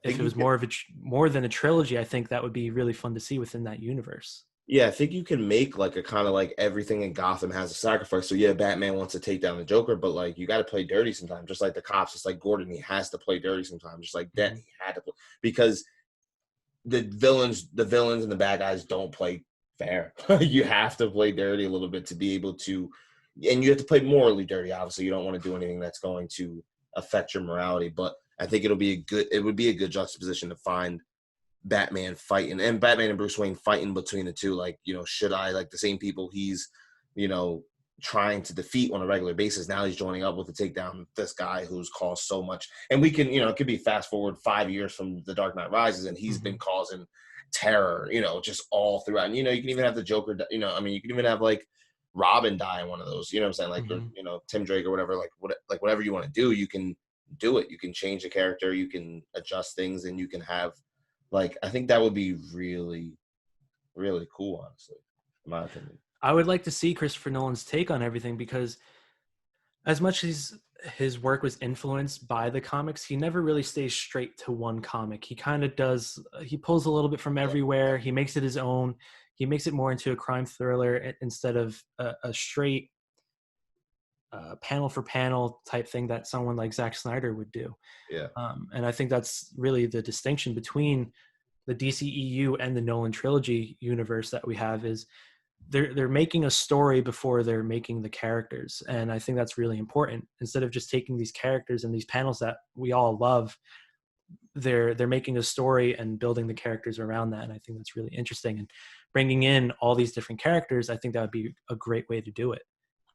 [SPEAKER 1] If it was more than a trilogy, I think that would be really fun to see within that universe.
[SPEAKER 2] Yeah, I think you can make like a kind of like everything in Gotham has a sacrifice. So yeah, Batman wants to take down the Joker, but like you got to play dirty sometimes. Just like the cops, just like Gordon, he has to play dirty sometimes. Just like Dent, he had to play, because the villains and the bad guys don't play fair. You have to play dirty a little bit to be able to, and you have to play morally dirty. Obviously, you don't want to do anything that's going to affect your morality. But I think it would be a good juxtaposition to find Batman fighting and Batman and Bruce Wayne fighting between the two. Like, should I, like the same people he's, trying to defeat on a regular basis, now he's joining up with to take down this guy who's caused so much. And we can, it could be fast forward 5 years from The Dark Knight Rises, and he's been causing terror, just all throughout. And, you can even have the Joker, you can even have like Robin die in one of those, what I'm saying? Like, Tim Drake or whatever, whatever you want to do, you can do it. You can change the character, you can adjust things, and you can have, like, I think that would be really, really cool, honestly, in my opinion.
[SPEAKER 1] I would like to see Christopher Nolan's take on everything, because as much as his work was influenced by the comics, he never really stays straight to one comic. He kind of he pulls a little bit from everywhere. He makes it his own. He makes it more into a crime thriller instead of a straight panel for panel type thing that someone like Zack Snyder would do.
[SPEAKER 2] Yeah.
[SPEAKER 1] And I think that's really the distinction between the DCEU and the Nolan trilogy universe that we have, is they're making a story before they're making the characters. And I think that's really important. Instead of just taking these characters and these panels that we all love, they're making a story and building the characters around that. And I think that's really interesting. And bringing in all these different characters, I think that would be a great way to do it.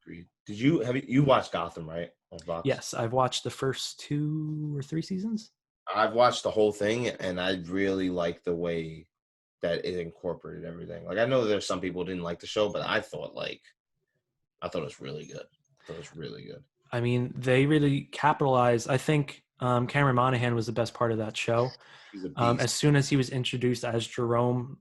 [SPEAKER 2] Agreed. You watched Gotham, right? On Fox?
[SPEAKER 1] Yes, I've watched the first 2 or 3 seasons.
[SPEAKER 2] I've watched the whole thing, and I really like the way that it incorporated everything. Like, I know there's some people who didn't like the show, but I thought it was really good.
[SPEAKER 1] I mean, they really capitalized. I think Cameron Monaghan was the best part of that show.
[SPEAKER 2] He's a beast.
[SPEAKER 1] As soon as he was introduced as Jerome,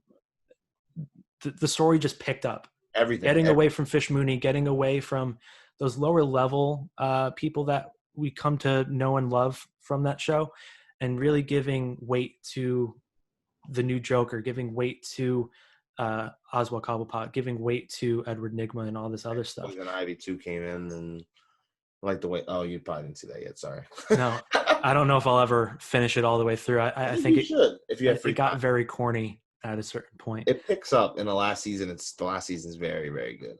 [SPEAKER 1] the story just picked up.
[SPEAKER 2] Everything.
[SPEAKER 1] Away from Fish Mooney, getting away from those lower level people that we come to know and love from that show, and really giving weight to the new Joker, giving weight to Oswald Cobblepot, giving weight to Edward Nygma and all this other stuff.
[SPEAKER 2] Poison Ivy 2 came in, and I like the way. Oh, you probably didn't see that yet. Sorry.
[SPEAKER 1] No, I don't know if I'll ever finish it all the way through. I think
[SPEAKER 2] you should. If you have free
[SPEAKER 1] it got
[SPEAKER 2] time.
[SPEAKER 1] very corny at a certain point.
[SPEAKER 2] It picks up in the last season. The last season is very, very good.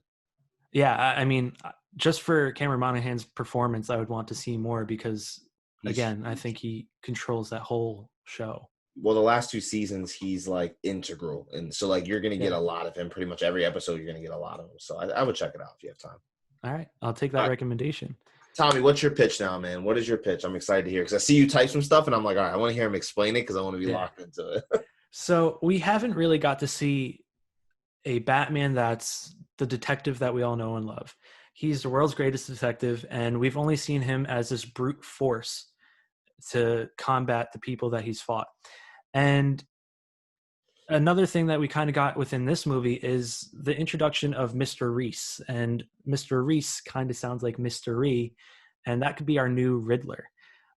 [SPEAKER 1] Yeah, I mean, just for Cameron Monaghan's performance, I would want to see more because,
[SPEAKER 2] He's
[SPEAKER 1] again, I think he controls that whole show.
[SPEAKER 2] well, the last 2 seasons, he's like integral, and so like you're gonna get
[SPEAKER 1] Yeah.
[SPEAKER 2] a lot of him. Pretty much every episode, you're gonna get a lot of him. So I would check it out if you have time.
[SPEAKER 1] All right, I'll take
[SPEAKER 2] All
[SPEAKER 1] that
[SPEAKER 2] right,
[SPEAKER 1] recommendation.
[SPEAKER 2] Tommy, what's your pitch now, man? What is your pitch? I'm excited to hear because I see you type some stuff, and I'm like, all right, I want to hear him explain it because I want to be
[SPEAKER 1] Yeah.
[SPEAKER 2] locked into it.
[SPEAKER 1] So we haven't really got to see a Batman that's the detective that we all know and love. He's the world's greatest detective, and we've only seen him as this brute force to combat the people that he's fought. And another thing that we kind of got within this movie is the introduction of Mr. Reese. And Mr. Reese kind of sounds like mystery, and that could be our new Riddler.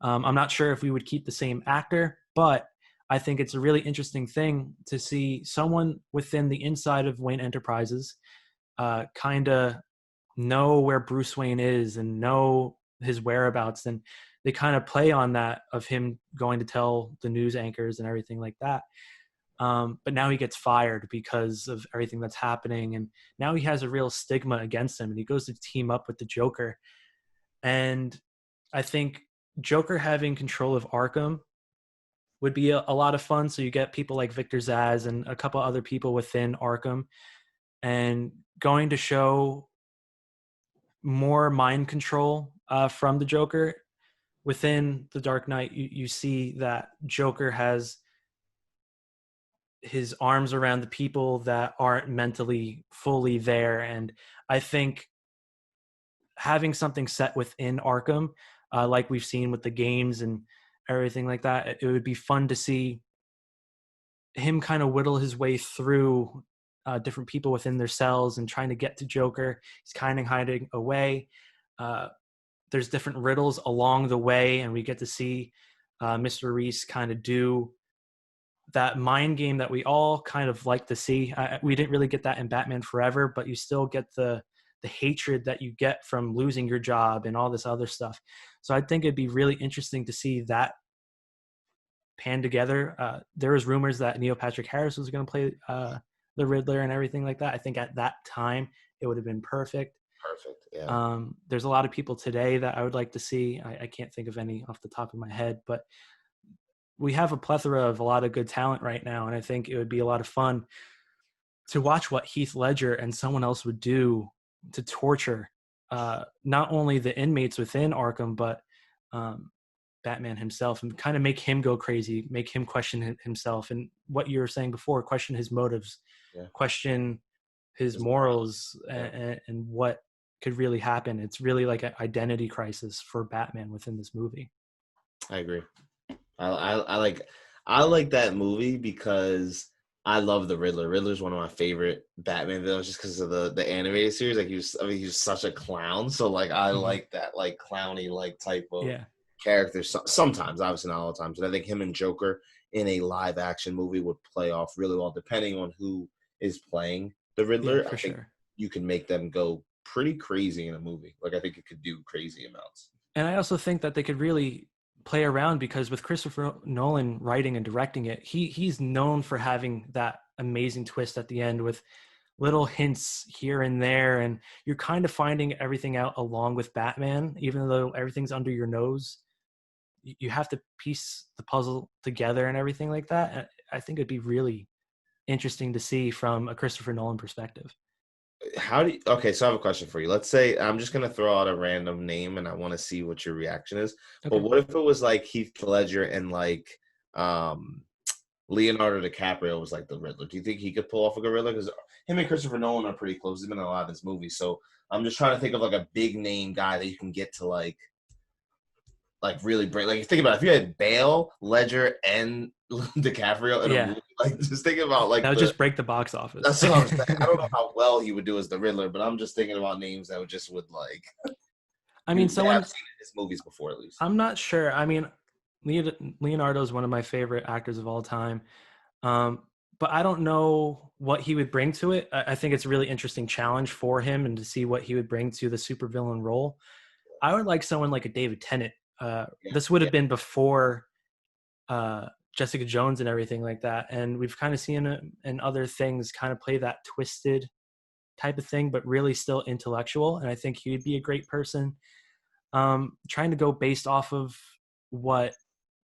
[SPEAKER 1] I'm not sure if we would keep the same actor, but I think it's a really interesting thing to see someone within the inside of Wayne Enterprises kind of know where Bruce Wayne is and know his whereabouts. And they kind of play on that of him going to tell the news anchors and everything like that. But now he gets fired because of everything that's happening. And now he has a real stigma against him, and he goes to team up with the Joker. And I think Joker having control of Arkham would be a lot of fun. So you get people like Victor Zsasz and a couple other people within Arkham, and going to show more mind control from the Joker within the Dark Knight. You see that Joker has his arms around the people that aren't mentally fully there. And I think having something set within Arkham, like we've seen with the games and everything like that, it would be fun to see him kind of whittle his way through different people within their cells and trying to get to Joker. He's kind of hiding away. Uh, there's different riddles along the way, and we get to see Mr. Reese kind of do that mind game that we all kind of like to see. We didn't really get that in Batman Forever, but you still get the hatred that you get from losing your job and all this other stuff. So I think it'd be really interesting to see that pan together. There was rumors that Neil Patrick Harris was going to play the Riddler and everything like that. I think at that time it would have been perfect.
[SPEAKER 2] Perfect. Yeah.
[SPEAKER 1] There's a lot of people today that I would like to see. I can't think of any off the top of my head, but we have a plethora of a lot of good talent right now. And I think it would be a lot of fun to watch what Heath Ledger and someone else would do to torture not only the inmates within Arkham, but Batman himself, and kind of make him go crazy, make him question himself. And what you were saying before, question his motives,
[SPEAKER 2] Yeah.
[SPEAKER 1] question his morals, and what could really happen. It's really like an identity crisis for Batman within this movie.
[SPEAKER 2] I agree. I like that movie because I love the Riddler. Riddler's one of my favorite Batman villains just because of the animated series. Like he was such a clown. So like I like that like clowny like type of character. Sometimes, obviously not all the times, but I think him and Joker in a live action movie would play off really well depending on who is playing the Riddler.
[SPEAKER 1] For
[SPEAKER 2] I think
[SPEAKER 1] sure.
[SPEAKER 2] you can make them go pretty crazy in a movie. Like I think it could do crazy amounts.
[SPEAKER 1] And I also think that they could really play around because with Christopher Nolan writing and directing it, he's known for having that amazing twist at the end with little hints here and there, and you're kind of finding everything out along with Batman, even though everything's under your nose. You have to piece the puzzle together and everything like that. I think it'd be really interesting to see from a Christopher Nolan perspective.
[SPEAKER 2] Okay, so I have a question for you. Let's say I'm just gonna throw out a random name and I want to see what your reaction is. But
[SPEAKER 1] Okay.
[SPEAKER 2] what if it was like Heath Ledger and like um Leonardo DiCaprio was like the Riddler? Do you think he could pull off a good Riddler? Because him and Christopher Nolan are pretty close. He's been in a lot of his movies. So I'm just trying to think of like a big name guy that you can get to like really break. Like think about it, if you had Bale, Ledger, and DiCaprio in a movie, like just thinking about like
[SPEAKER 1] that would just break the box office.
[SPEAKER 2] that's what I'm saying. I don't know how well he would do as the Riddler, but I'm just thinking about names that would like.
[SPEAKER 1] I mean,
[SPEAKER 2] I've seen his movies before at least.
[SPEAKER 1] I'm not sure. I mean, Leonardo is one of my favorite actors of all time, but I don't know what he would bring to it. I think it's a really interesting challenge for him, and to see what he would bring to the supervillain role. I would like someone like a David Tennant. This would have been before Jessica Jones and everything like that, and we've kind of seen it in other things kind of play that twisted type of thing, but really still intellectual. And I think he would be a great person. Trying to go based off of what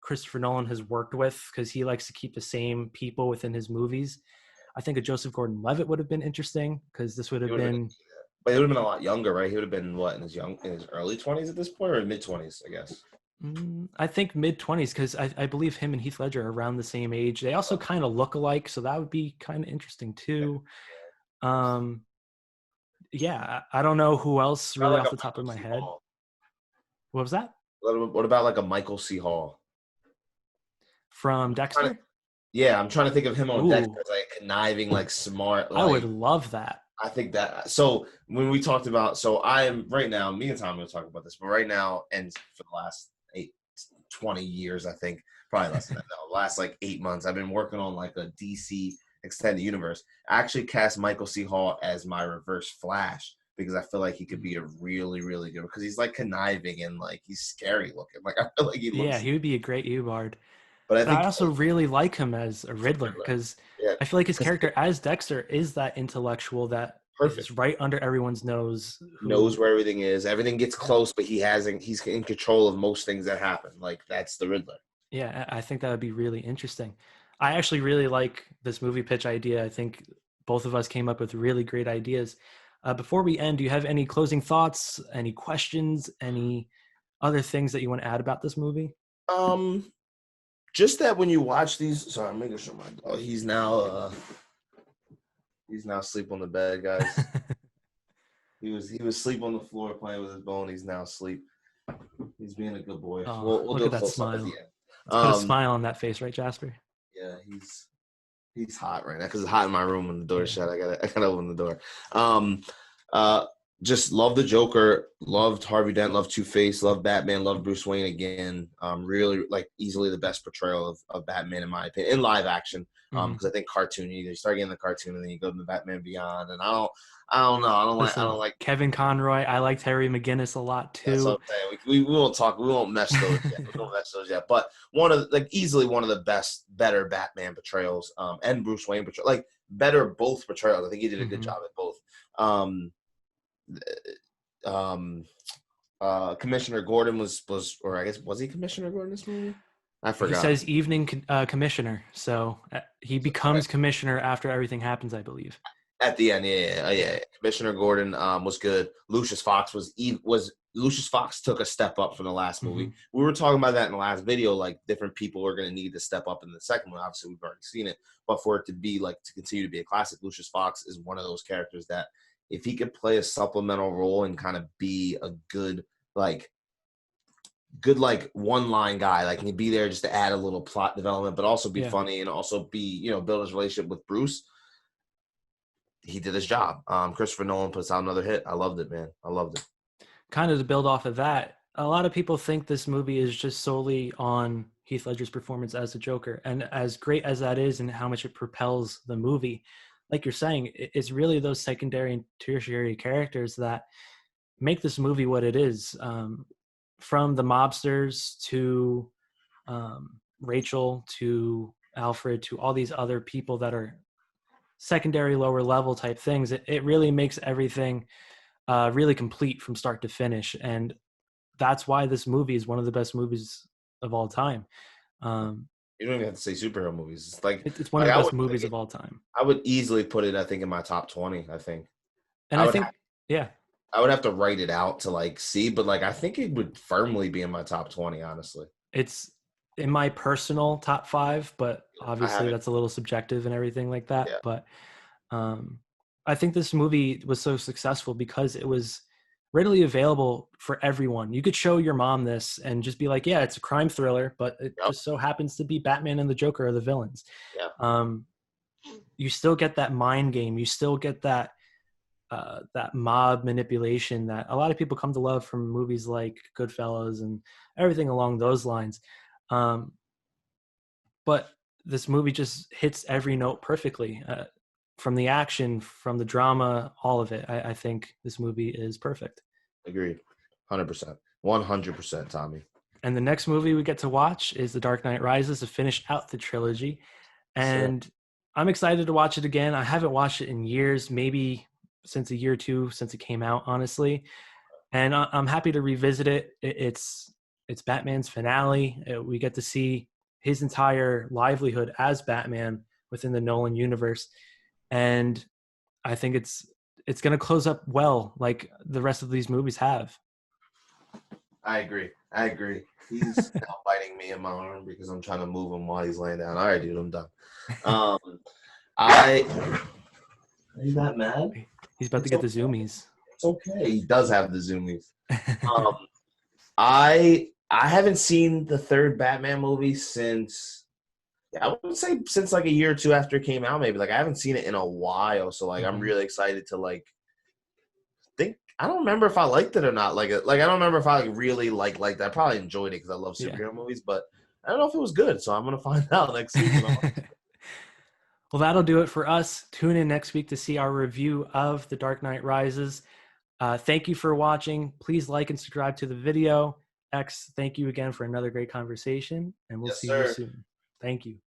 [SPEAKER 1] Christopher Nolan has worked with, because he likes to keep the same people within his movies. I think a Joseph Gordon-Levitt would have been interesting, because this would have been.
[SPEAKER 2] But he would have been a lot younger, right? He would have been what, in his early 20s at this point, or mid 20s, I guess.
[SPEAKER 1] I think mid 20s, because I believe him and Heath Ledger are around the same age. They also kind of look alike, so that would be kind of interesting too. Yeah, I don't know who else really off the top of my head. What was that?
[SPEAKER 2] What about like a Michael C. Hall
[SPEAKER 1] from Dexter?
[SPEAKER 2] Yeah, I'm trying to think of him on Dexter, like conniving, like smart. Like,
[SPEAKER 1] I would love that.
[SPEAKER 2] I think that. So when we talked about, so I am right now, me and Tom will talk about this, but right now, and for the last 20 years, I think, probably less than that, no, last like 8 months, I've been working on like a DC extended universe. I actually cast Michael C. Hall as my Reverse Flash, because I feel like he could be a really, really good, because he's like conniving and like he's scary looking. Like I feel like he looks.
[SPEAKER 1] Yeah, he would be a great Eobard.
[SPEAKER 2] But
[SPEAKER 1] I also really like him as a Riddler, because I feel like his character as Dexter is that intellectual that is right under everyone's nose.
[SPEAKER 2] Knows where everything is. Everything gets close, but he's in control of most things that happen. Like, that's the Riddler.
[SPEAKER 1] Yeah, I think that would be really interesting. I actually really like this movie pitch idea. I think both of us came up with really great ideas. Before we end, do you have any closing thoughts, any questions, any other things that you want to add about this movie?
[SPEAKER 2] Just that when you watch these, sorry, I'm making sure my dog, he's now asleep on the bed, guys. he was asleep on the floor playing with his bone. He's now asleep. He's being a good boy.
[SPEAKER 1] Oh, we'll look at that smile. Let's put a smile on that face, right, Jasper?
[SPEAKER 2] Yeah, he's hot right now because it's hot in my room when the door's shut. I gotta open the door. Just love the Joker, loved Harvey Dent, loved Two-Face, loved Batman, loved Bruce Wayne again. Really, like, easily the best portrayal of Batman in my opinion in live action. Because I think cartoon, you start getting the cartoon and then you go to the Batman Beyond, and I don't know. I don't like
[SPEAKER 1] Kevin Conroy. I like Terry McGinnis a lot too.
[SPEAKER 2] That's what I'm saying. We won't talk. We won't mess those yet. But easily one of the better Batman portrayals, and Bruce Wayne portrayal, like better both portrayals. I think he did a good job at both. Commissioner Gordon was or I guess was he Commissioner Gordon in this movie? I forgot.
[SPEAKER 1] He says evening commissioner, so he becomes commissioner after everything happens, I believe.
[SPEAKER 2] At the end, yeah. Commissioner Gordon was good. Lucius Fox took a step up from the last movie. We were talking about that in the last video. Like, different people are going to need to step up in the second one. Obviously, we've already seen it, but for it to be like to continue to be a classic, Lucius Fox is one of those characters that if he could play a supplemental role and kind of be a good one-line guy, like, he'd be there just to add a little plot development, but also be funny and also be, build his relationship with Bruce. He did his job. Christopher Nolan puts out another hit. I loved it, man. I loved it.
[SPEAKER 1] Kind of to build off of that, a lot of people think this movie is just solely on Heath Ledger's performance as the Joker. And as great as that is and how much it propels the movie, like you're saying, it's really those secondary and tertiary characters that make this movie what it is. From the mobsters to Rachel to Alfred to all these other people that are secondary, lower level type things. It really makes everything really complete from start to finish. And that's why this movie is one of the best movies of all time.
[SPEAKER 2] You don't even have to say superhero movies. It's
[SPEAKER 1] one of the best movies of all time.
[SPEAKER 2] I would easily put it, I think, in my top 20, I think.
[SPEAKER 1] And I think,
[SPEAKER 2] I would have to write it out to see, but I think it would firmly be in my top 20, honestly.
[SPEAKER 1] It's in my personal top 5, but obviously that's a little subjective and everything like that. Yeah. But I think this movie was so successful because it was readily available for everyone. You could show your mom this and just be like, yeah, it's a crime thriller, but it just so happens to be Batman and the Joker are the villains. Yeah. You still get that mind game. You still get that mob manipulation that a lot of people come to love from movies like Goodfellas and everything along those lines. But this movie just hits every note perfectly. From the action, from the drama, all of it. I think this movie is perfect.
[SPEAKER 2] Agreed. 100%. 100%, Tommy.
[SPEAKER 1] And the next movie we get to watch is The Dark Knight Rises to finish out the trilogy. And I'm excited to watch it again. I haven't watched it in years, maybe since a year or two since it came out, honestly. And I'm happy to revisit it. It's Batman's finale. We get to see his entire livelihood as Batman within the Nolan universe, and I think it's going to close up well, like the rest of these movies have.
[SPEAKER 2] I agree. I agree. He's now biting me in my arm because I'm trying to move him while he's laying down. All right, dude, I'm done. Are you that mad?
[SPEAKER 1] He's about to get the zoomies.
[SPEAKER 2] It's okay. He does have the zoomies. I haven't seen the third Batman movie since, I would say since like a year or two after it came out, maybe. Like I haven't seen it in a while, so like I'm really excited to like think. I don't remember if I liked it or not. Like I don't remember if I like really liked that. I probably enjoyed it because I love superhero movies, but I don't know if it was good. So I'm gonna find out next week.
[SPEAKER 1] Well, that'll do it for us. Tune in next week to see our review of The Dark Knight Rises. Thank you for watching. Please like and subscribe to the video. X, thank you again for another great conversation, and we'll see you soon. Thank you.